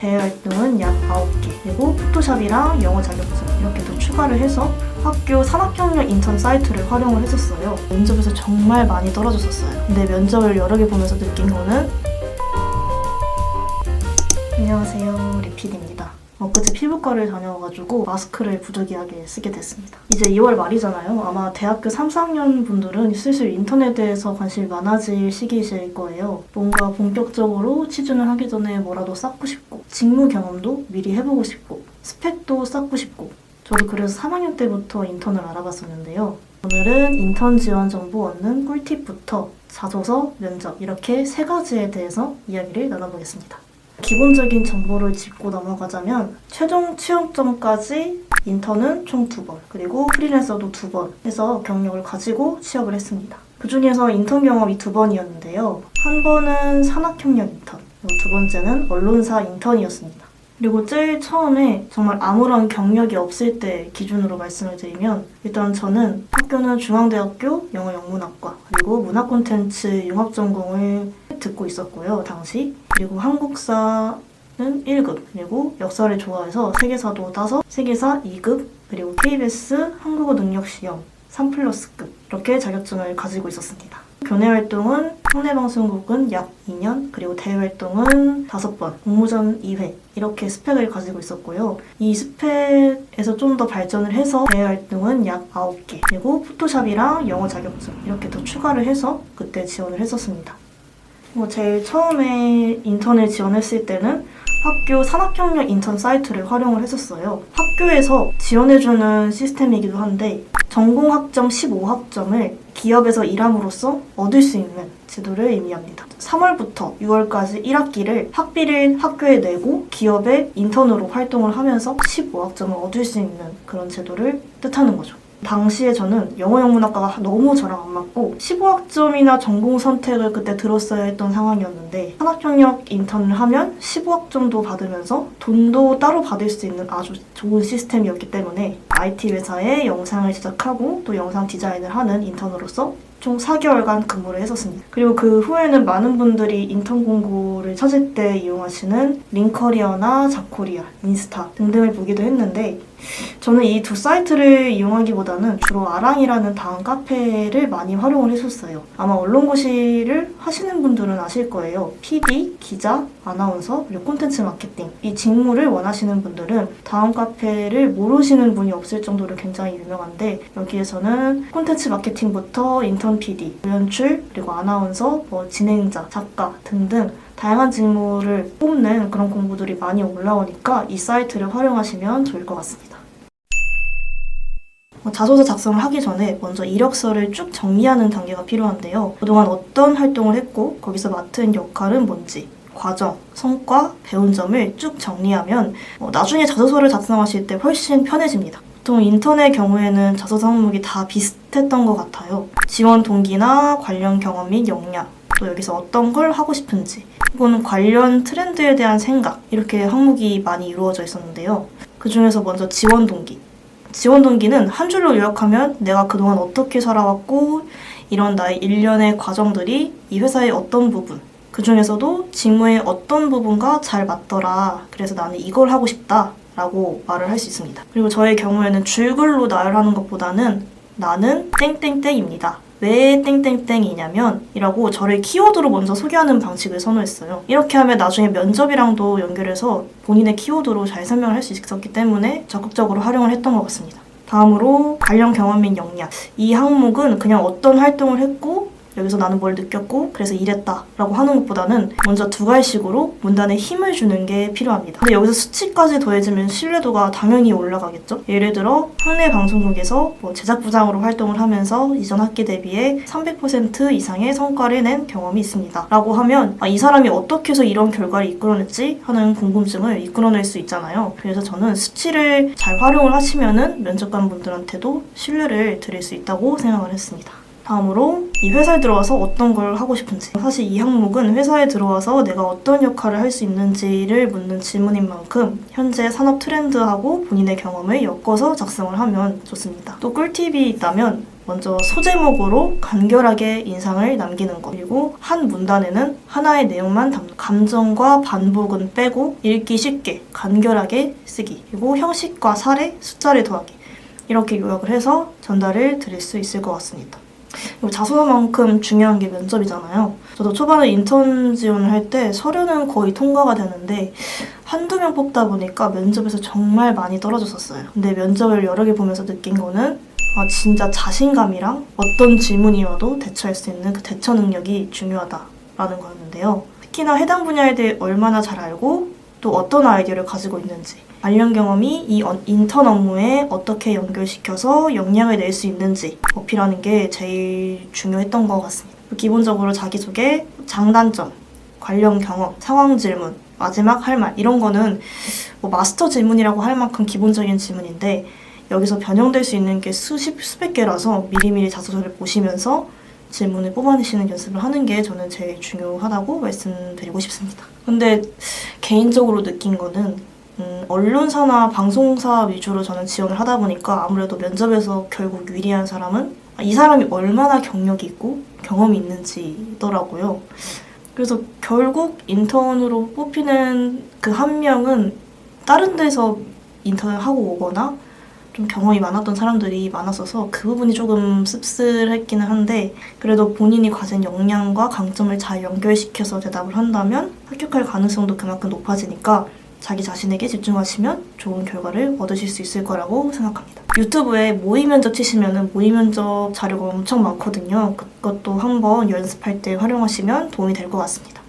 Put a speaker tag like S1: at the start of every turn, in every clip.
S1: 대외 활동은 약 9개, 그리고 포토샵이랑 영어 자격증 이렇게 더 추가를 해서 학교 산학경력 인턴 사이트를 활용을 했었어요. 면접에서 정말 많이 떨어졌었어요. 근데 면접을 여러 개 보면서 느낀 거는 안녕하세요, 리피디입니다. 엊그제 피부과를 다녀와가지고 마스크를 부득이하게 쓰게 됐습니다. 이제 2월 말이잖아요. 아마 대학교 3, 4학년 분들은 슬슬 인턴에 대해서 관심이 많아질 시기이실 거예요. 뭔가 본격적으로 취준을 하기 전에 뭐라도 쌓고 싶고, 직무 경험도 미리 해보고 싶고, 스펙도 쌓고 싶고, 저도 그래서 3학년 때부터 인턴을 알아봤었는데요. 오늘은 인턴 지원 정보 얻는 꿀팁부터 자소서, 면접 이렇게 세 가지에 대해서 이야기를 나눠보겠습니다. 기본적인 정보를 짚고 넘어가자면 최종 취업전까지 인턴은 총 2번, 그리고 프리랜서도 2번 해서 경력을 가지고 취업을 했습니다. 그 중에서 인턴 경험이 2번이었는데요. 한 번은 산학경력 인턴, 그리고 두 번째는 언론사 인턴이었습니다. 그리고 제일 처음에 정말 아무런 경력이 없을 때 기준으로 말씀을 드리면 일단 저는 학교는 중앙대학교 영어영문학과 그리고 문화콘텐츠 융합전공을 듣고 있었고요, 당시. 그리고 한국사는 1급, 그리고 역사를 좋아해서 세계사도 따서 세계사 2급, 그리고 KBS 한국어 능력시험 3+급 이렇게 자격증을 가지고 있었습니다. 교내 활동은 학내 방송국은 약 2년, 그리고 대외 활동은 5번, 공모전 2회 이렇게 스펙을 가지고 있었고요. 이 스펙에서 좀 더 발전을 해서 대외 활동은 약 9개, 그리고 포토샵이랑 영어 자격증 이렇게 더 추가를 해서 그때 지원을 했었습니다. 제일 처음에 인턴을 지원했을 때는 학교 산학경력 인턴 사이트를 활용을 했었어요. 학교에서 지원해주는 시스템이기도 한데 전공학점 15학점을 기업에서 일함으로써 얻을 수 있는 제도를 의미합니다. 3월부터 6월까지 1학기를 학비를 학교에 내고 기업에 인턴으로 활동을 하면서 15학점을 얻을 수 있는 그런 제도를 뜻하는 거죠. 당시에 저는 영어영문학과가 너무 저랑 안 맞고 15학점이나 전공 선택을 그때 들었어야 했던 상황이었는데 산학경력 인턴을 하면 15학점도 받으면서 돈도 따로 받을 수 있는 아주 좋은 시스템이었기 때문에 IT 회사에 영상을 제작하고 또 영상 디자인을 하는 인턴으로서 총 4개월간 근무를 했었습니다. 그리고 그 후에는 많은 분들이 인턴 공고를 찾을 때 이용하시는 링커리어나 잡코리아, 인스타 등등을 보기도 했는데 저는 이 두 사이트를 이용하기보다는 주로 아랑이라는 다음 카페를 많이 활용을 했었어요. 아마 언론고시를 하시는 분들은 아실 거예요. PD, 기자, 아나운서, 그리고 콘텐츠 마케팅 이 직무를 원하시는 분들은 다음 카페를 모르시는 분이 없을 정도로 굉장히 유명한데 여기에서는 콘텐츠 마케팅부터 인턴 PD, 연출, 그리고 아나운서, 진행자, 작가 등등 다양한 직무를 뽑는 그런 공부들이 많이 올라오니까 이 사이트를 활용하시면 좋을 것 같습니다. 자소서 작성을 하기 전에 먼저 이력서를 쭉 정리하는 단계가 필요한데요. 그동안 어떤 활동을 했고 거기서 맡은 역할은 뭔지, 과정, 성과, 배운 점을 쭉 정리하면 나중에 자소서를 작성하실 때 훨씬 편해집니다. 보통 인턴의 경우에는 자소서 항목이 다 비슷했던 것 같아요. 지원 동기나 관련 경험 및 역량, 또 여기서 어떤 걸 하고 싶은지, 혹은 관련 트렌드에 대한 생각 이렇게 항목이 많이 이루어져 있었는데요. 그 중에서 먼저 지원 동기. 지원 동기는 한 줄로 요약하면 내가 그동안 어떻게 살아왔고 이런 나의 일련의 과정들이 이 회사의 어떤 부분, 그 중에서도 직무의 어떤 부분과 잘 맞더라. 그래서 나는 이걸 하고 싶다 라고 말을 할 수 있습니다. 그리고 저의 경우에는 줄글로 나열하는 것보다는 나는 땡땡땡입니다. 왜 땡땡땡이냐면 이라고 저를 키워드로 먼저 소개하는 방식을 선호했어요. 이렇게 하면 나중에 면접이랑도 연결해서 본인의 키워드로 잘 설명을 할 수 있었기 때문에 적극적으로 활용을 했던 것 같습니다. 다음으로 관련 경험 및 역량. 이 항목은 그냥 어떤 활동을 했고 여기서 나는 뭘 느꼈고 그래서 이랬다 라고 하는 것보다는 먼저 두 갈식으로 문단에 힘을 주는 게 필요합니다. 근데 여기서 수치까지 더해지면 신뢰도가 당연히 올라가겠죠. 예를 들어 학내 방송국에서 제작부장으로 활동을 하면서 이전 학기 대비해 300% 이상의 성과를 낸 경험이 있습니다 라고 하면 이 사람이 어떻게 해서 이런 결과를 이끌어냈지 하는 궁금증을 이끌어낼 수 있잖아요. 그래서 저는 수치를 잘 활용을 하시면은 면접관 분들한테도 신뢰를 드릴 수 있다고 생각을 했습니다. 다음으로 이 회사에 들어와서 어떤 걸 하고 싶은지. 사실 이 항목은 회사에 들어와서 내가 어떤 역할을 할 수 있는지를 묻는 질문인 만큼 현재 산업 트렌드하고 본인의 경험을 엮어서 작성을 하면 좋습니다. 또 꿀팁이 있다면 먼저 소제목으로 간결하게 인상을 남기는 것, 그리고 한 문단에는 하나의 내용만 담는 감정과 반복은 빼고 읽기 쉽게 간결하게 쓰기, 그리고 형식과 사례, 숫자를 더하기, 이렇게 요약을 해서 전달을 드릴 수 있을 것 같습니다. 그리고 자소서만큼 중요한 게 면접이잖아요. 저도 초반에 인턴 지원을 할 때 서류는 거의 통과가 되는데 한두 명 뽑다 보니까 면접에서 정말 많이 떨어졌었어요. 근데 면접을 여러 개 보면서 느낀 거는 진짜 자신감이랑 어떤 질문이 와도 대처할 수 있는 그 대처 능력이 중요하다라는 거였는데요. 특히나 해당 분야에 대해 얼마나 잘 알고 또 어떤 아이디어를 가지고 있는지, 관련 경험이 이 인턴 업무에 어떻게 연결시켜서 역량을 낼 수 있는지 어필하는 게 제일 중요했던 것 같습니다. 기본적으로 자기소개, 장단점, 관련 경험, 상황 질문, 마지막 할 말, 이런 거는 마스터 질문이라고 할 만큼 기본적인 질문인데 여기서 변형될 수 있는 게 수백 개라서 미리미리 자소서를 보시면서 질문을 뽑아내시는 연습을 하는 게 저는 제일 중요하다고 말씀드리고 싶습니다. 근데 개인적으로 느낀 거는 언론사나 방송사 위주로 저는 지원을 하다 보니까 아무래도 면접에서 결국 유리한 사람은 이 사람이 얼마나 경력이 있고 경험이 있는지더라고요. 그래서 결국 인턴으로 뽑히는 그 한 명은 다른 데서 인턴을 하고 오거나 좀 경험이 많았던 사람들이 많았어서 그 부분이 조금 씁쓸했기는 한데, 그래도 본인이 가진 역량과 강점을 잘 연결시켜서 대답을 한다면 합격할 가능성도 그만큼 높아지니까 자기 자신에게 집중하시면 좋은 결과를 얻으실 수 있을 거라고 생각합니다. 유튜브에 모의 면접 치시면 모의 면접 자료가 엄청 많거든요. 그것도 한번 연습할 때 활용하시면 도움이 될 것 같습니다.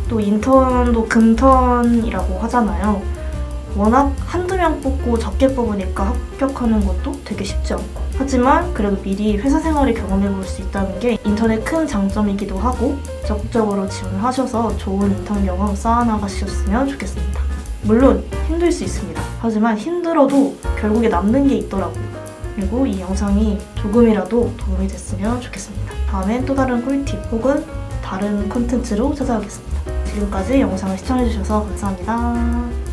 S1: 또 인턴도 금턴이라고 하잖아요. 워낙 한두 명 뽑고 적게 뽑으니까 합격하는 것도 되게 쉽지 않고, 하지만 그래도 미리 회사 생활을 경험해 볼 수 있다는 게 인턴의 큰 장점이기도 하고 적극적으로 지원을 하셔서 좋은 인턴 경험 쌓아나가셨으면 좋겠습니다. 물론 힘들 수 있습니다. 하지만 힘들어도 결국에 남는 게 있더라고요. 그리고 이 영상이 조금이라도 도움이 됐으면 좋겠습니다. 다음엔 또 다른 꿀팁 혹은 다른 콘텐츠로 찾아오겠습니다. 지금까지 영상을 시청해주셔서 감사합니다.